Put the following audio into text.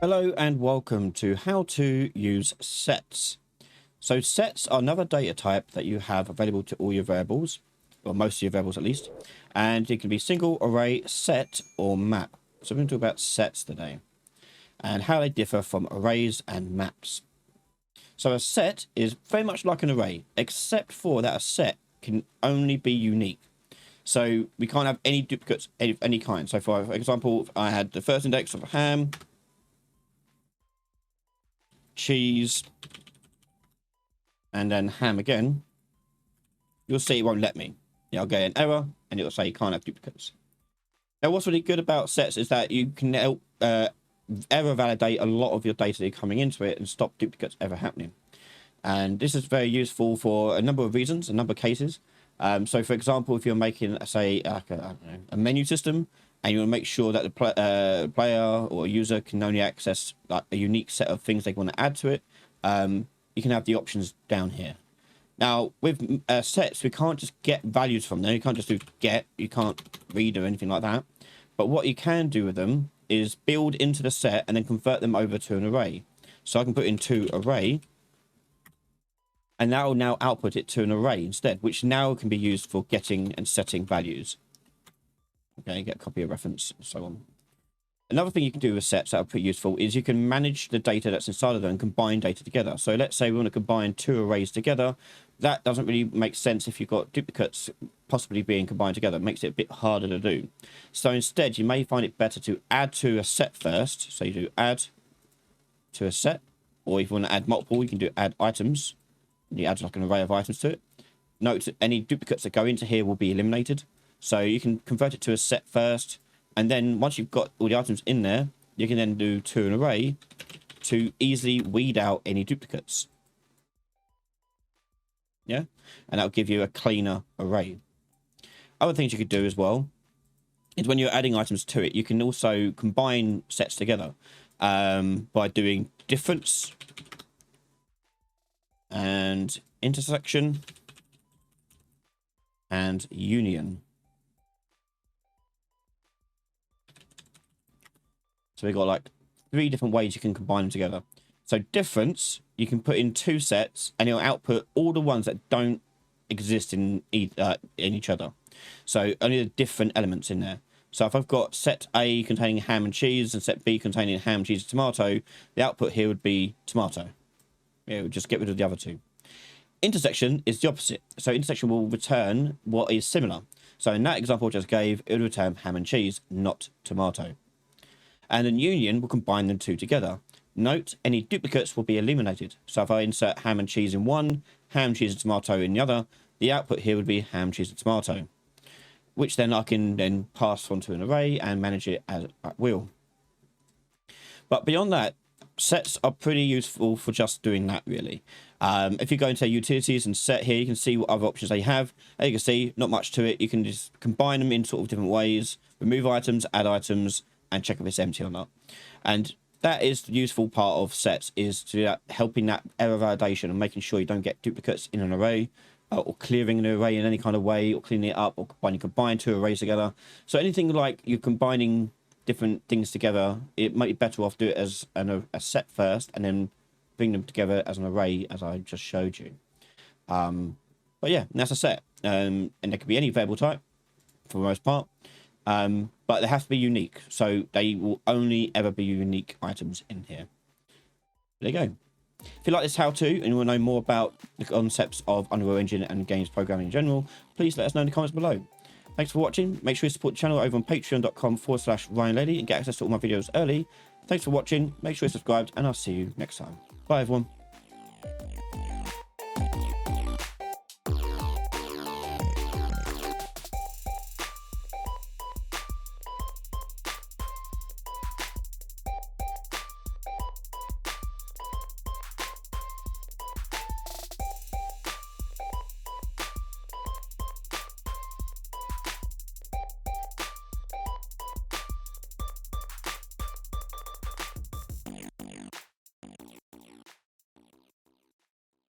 Hello and welcome to how to use sets. So sets are another data type that you have available to all your variables, or most of your variables at least, and it can be single, array, set, or map. So we're going to talk about sets today and how they differ from arrays and maps. So a set is very much like an array, except for that a set can only be unique. So we can't have any duplicates of any kind. So for example, if I had the first index of ham, cheese, and then ham again, you'll see it won't let me. I'll get an error and it'll say you can't have duplicates. Now what's really good about sets is that you can help error validate a lot of your data that you're coming into it and stop duplicates ever happening. And this is very useful for a number of reasons, a number of cases. So for example, if you're making, say, like a menu system, and you want to make sure that the player or user can only access like a unique set of things they want to add to it, you can have the options down here. Now with sets, we can't just get values from them. You can't just do get, you can't read or anything like that. But what you can do with them is build into the set and then convert them over to an array. So I can put into array, and that will now output it to an array instead, which now can be used for getting and setting values. Okay, get a copy of reference and so on. Another thing you can do with sets that are pretty useful is you can manage the data that's inside of them and combine data together. So let's say we want to combine two arrays together. That doesn't really make sense if you've got duplicates possibly being combined together. It makes it a bit harder to do. So instead, you may find it better to add to a set first. So you do add to a set, or if you want to add multiple, you can do add items. You add like an array of items to it. Note that any duplicates that go into here will be eliminated. So you can convert it to a set first, and then once you've got all the items in there, you can then do to an array to easily weed out any duplicates. Yeah, and that'll give you a cleaner array. Other things you could do as well is when you're adding items to it, you can also combine sets together by doing difference and intersection and union. So we've got like 3 different ways you can combine them together. So difference, you can put in 2 sets and it'll output all the ones that don't exist in each other. So only the different elements in there. So if I've got set A containing ham and cheese and set B containing ham, cheese, and tomato, the output here would be tomato. It would just get rid of the other 2. Intersection is the opposite. So intersection will return what is similar. So in that example I just gave, it would return ham and cheese, not tomato. And then union will combine them 2 together. Note, any duplicates will be eliminated. So if I insert ham and cheese in one, ham, cheese, and tomato in the other, the output here would be ham, cheese, and tomato, which then I can then pass onto an array and manage it as at will. But beyond that, sets are pretty useful for just doing that, really. If you go into utilities and set here, you can see what other options they have. As you can see, not much to it. You can just combine them in sort of different ways, remove items, add items, and check if it's empty or not. And that is the useful part of sets, is to helping that error validation and making sure you don't get duplicates in an array, or clearing an array in any kind of way, or cleaning it up, or when you combine 2 arrays together. So anything like you're combining different things together, it might be better off do it as a set first and then bring them together as an array, as I just showed you. But yeah, that's a set, and there could be any variable type for the most part. But they have to be unique, so they will only ever be unique items in here. There you go. If you like this how-to and you want to know more about the concepts of Unreal Engine and games programming in general, please let us know in the comments below. Thanks for watching. Make sure you support the channel over on patreon.com/RyanLady and get access to all my videos early. Thanks for watching. Make sure you're subscribed, and I'll see you next time. Bye, everyone.